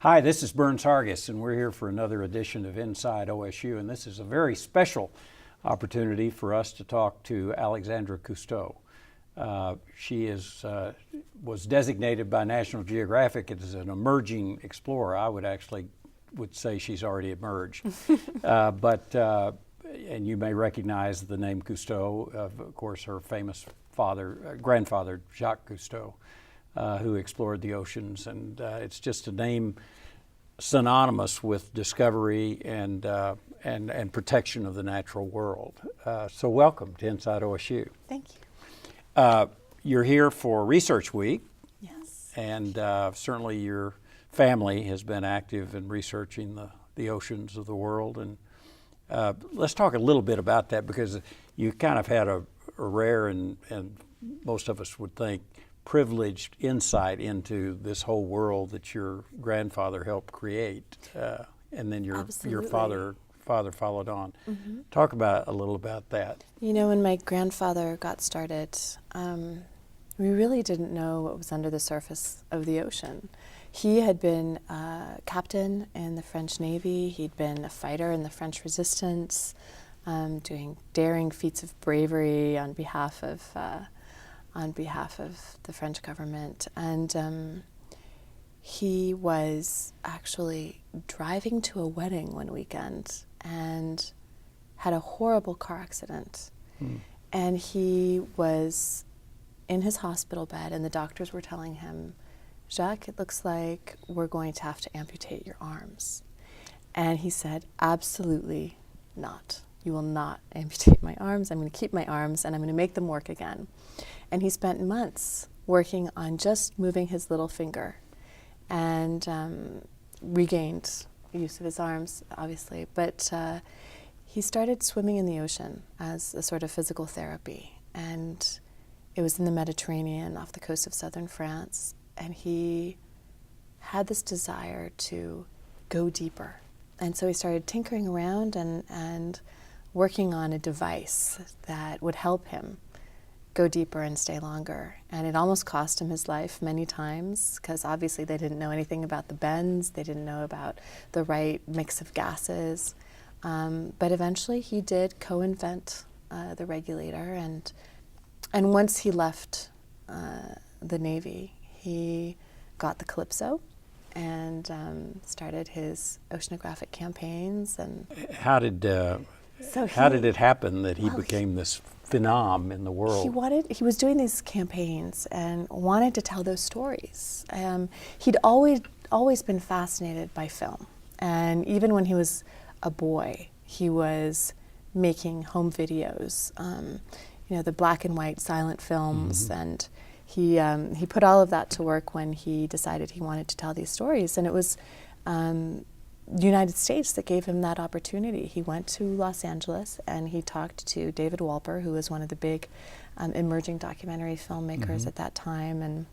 Hi, this is Burns Hargis, and we're here for another edition of Inside OSU, and this is a very special opportunity for us to talk to Alexandra Cousteau. She was designated by National Geographic as an emerging explorer. I would say she's already emerged. And you may recognize the name Cousteau, of course, her famous grandfather, Jacques Cousteau, who explored the oceans, and it's just a name synonymous with discovery and protection of the natural world. So welcome to Inside OSU. Thank you. You're here for Research Week. Yes. And certainly your family has been active in researching the oceans of the world. And let's talk a little bit about that, because you kind of had a rare and most of us would think privileged insight into this whole world that your grandfather helped create, and then your father followed on. Mm-hmm. Talk a little about that. You know, when my grandfather got started, we really didn't know what was under the surface of the ocean. He had been a captain in the French Navy. He'd been a fighter in the French Resistance, doing daring feats of bravery on behalf of the French government. And he was actually driving to a wedding one weekend and had a horrible car accident. And he was in his hospital bed, and the doctors were telling him, "Jacques, it looks like we're going to have to amputate your arms." And he said, "Absolutely not. You will not amputate my arms. I'm going to keep my arms, and I'm going to make them work again." And he spent months working on just moving his little finger, and regained use of his arms, obviously. But he started swimming in the ocean as a sort of physical therapy. And it was in the Mediterranean off the coast of southern France. And he had this desire to go deeper. And so he started tinkering around and working on a device that would help him go deeper and stay longer. And it almost cost him his life many times, because obviously they didn't know anything about the bends, they didn't know about the right mix of gases. But eventually he did co-invent the regulator, and once he left the Navy, he got the Calypso and started his oceanographic campaigns. And how did it happen that he became this phenom in the world? He was doing these campaigns and wanted to tell those stories. He'd always been fascinated by film, and even when he was a boy, he was making home videos, the black and white silent films. Mm-hmm. And he put all of that to work when he decided he wanted to tell these stories. And it was the United States that gave him that opportunity. He went to Los Angeles and he talked to David Walper, who was one of the big emerging documentary filmmakers at that time. And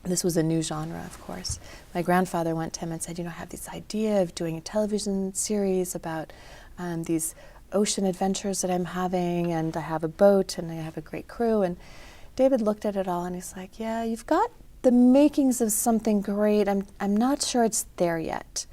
this was a new genre, of course. My grandfather went to him and said, "I have this idea of doing a television series about these ocean adventures that I'm having, and I have a boat and I have a great crew." And David looked at it all and he's like, "Yeah, you've got the makings of something great. I'm not sure it's there yet.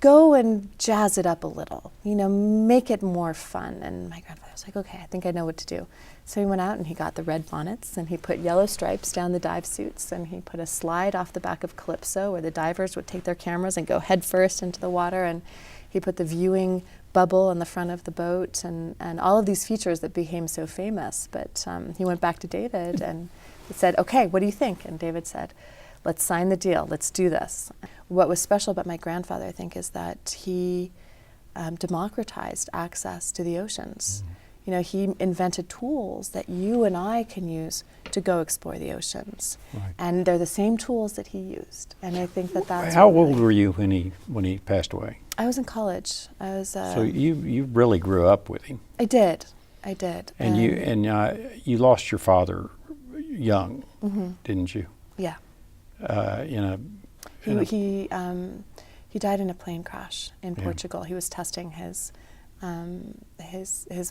Go and jazz it up a little, make it more fun." And my grandfather was like, "Okay, I think I know what to do." So he went out and he got the red bonnets and he put yellow stripes down the dive suits, and he put a slide off the back of Calypso where the divers would take their cameras and go head first into the water, and he put the viewing bubble on the front of the boat and all of these features that became so famous. But he went back to David and he said, "Okay, what do you think?" And David said, "Let's sign the deal. Let's do this." What was special about my grandfather, I think, is that he democratized access to the oceans. He invented tools that you and I can use to go explore the oceans. Right. And they're the same tools that he used. And I think that's... How old were you when he passed away? I was in college. So you really grew up with him. I did. And you lost your father young, didn't you? Yeah. He died in a plane crash in Portugal. He was testing his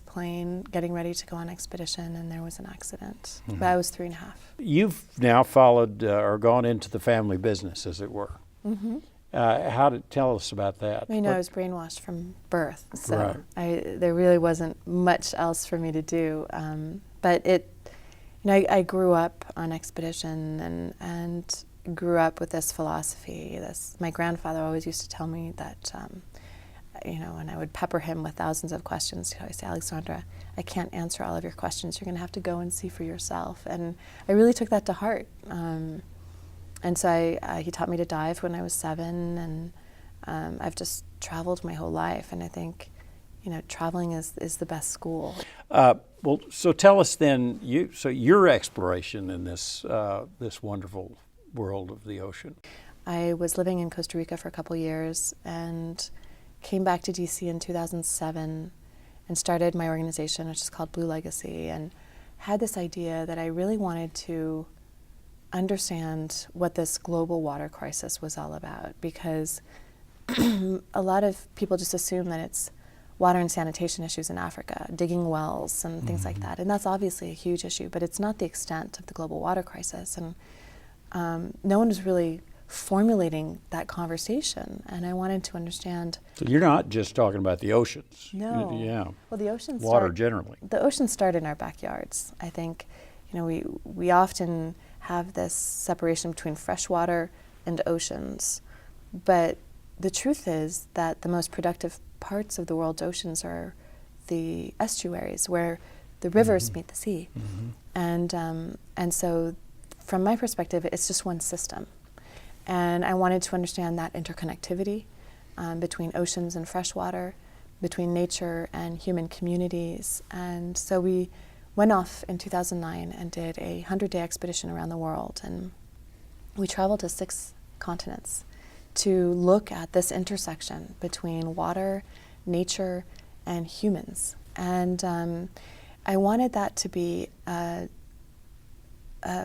plane, getting ready to go on expedition, and there was an accident. Mm-hmm. But I was 3.5. You've now followed or gone into the family business, as it were. Mm-hmm. Tell us about that. I was brainwashed from birth, so Right. there really wasn't much else for me to do. But I grew up on expedition and grew up with this philosophy. My grandfather always used to tell me that, and I would pepper him with thousands of questions. He'd always say, Alexandra, I can't answer all of your questions. You're going to have to go and see for yourself. And I really took that to heart. And so he taught me to dive when I was 7, and I've just traveled my whole life. And I think, traveling is the best school. Well, so tell us then, your exploration in this wonderful world of the ocean. I was living in Costa Rica for a couple years and came back to DC in 2007 and started my organization, which is called Blue Legacy, and had this idea that I really wanted to understand what this global water crisis was all about, because a lot of people just assume that it's water and sanitation issues in Africa, digging wells and things like that. And that's obviously a huge issue, but it's not the extent of the global water crisis. And no one was really formulating that conversation. And I wanted to understand. So you're not just talking about the oceans. No. Yeah. Well, the oceans Water generally. The oceans start in our backyards. I think, we often have this separation between freshwater and oceans. But the truth is that the most productive parts of the world's oceans are the estuaries, where the rivers meet the sea. And so from my perspective, it's just one system. And I wanted to understand that interconnectivity between oceans and freshwater, between nature and human communities. And so we went off in 2009 and did a 100-day expedition around the world. And we traveled to 6 continents to look at this intersection between water, nature, and humans. And I wanted that to be a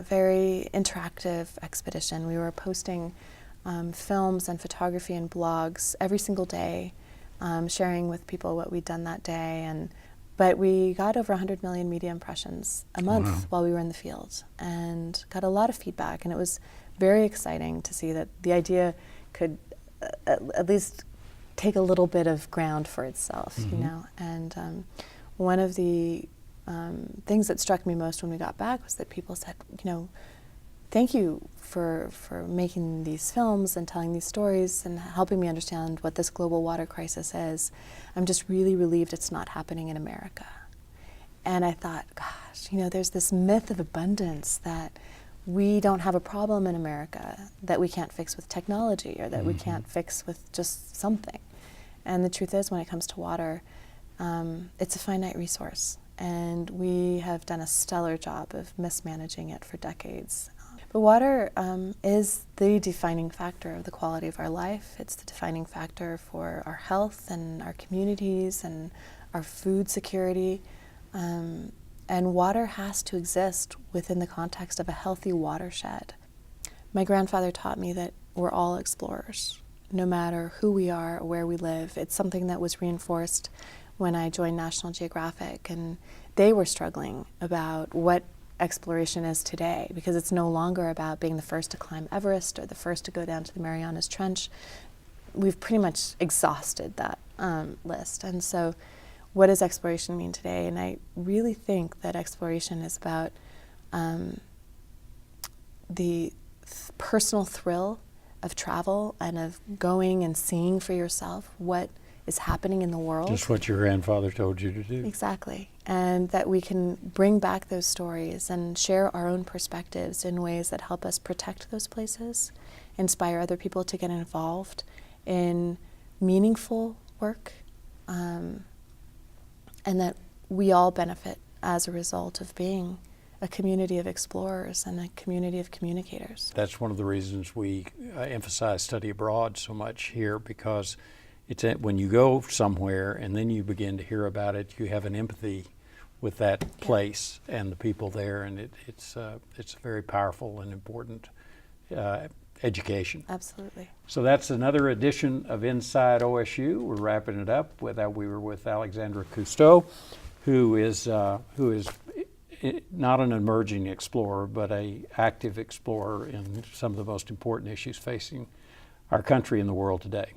very interactive expedition. We were posting films and photography and blogs every single day, sharing with people what we'd done that day. But we got over 100 million media impressions a month while we were in the field, and got a lot of feedback. And it was very exciting to see that the idea could at least take a little bit of ground for itself, And one of the things that struck me most when we got back was that people said, thank you for making these films and telling these stories and helping me understand what this global water crisis is. I'm just really relieved it's not happening in America. And I thought, gosh, there's this myth of abundance that we don't have a problem in America that we can't fix with technology, or that we can't fix with just something. And the truth is, when it comes to water, it's a finite resource. And we have done a stellar job of mismanaging it for decades. But water is the defining factor of the quality of our life. It's the defining factor for our health and our communities and our food security. And water has to exist within the context of a healthy watershed. My grandfather taught me that we're all explorers, no matter who we are or where we live. It's something that was reinforced when I joined National Geographic, and they were struggling about what exploration is today, because it's no longer about being the first to climb Everest or the first to go down to the Marianas Trench. We've pretty much exhausted that list. And so what does exploration mean today? And I really think that exploration is about the personal thrill of travel and of going and seeing for yourself what is happening in the world. Just what your grandfather told you to do. Exactly. And that we can bring back those stories and share our own perspectives in ways that help us protect those places, inspire other people to get involved in meaningful work, and that we all benefit as a result of being a community of explorers and a community of communicators. That's one of the reasons we emphasize study abroad so much here, because it's when you go somewhere and then you begin to hear about it, you have an empathy with that place and the people there, and it's very powerful and important education. Absolutely. So that's another edition of Inside OSU. We're wrapping it up with we were with Alexandra Cousteau, who is not an emerging explorer, but an active explorer in some of the most important issues facing our country and the world today.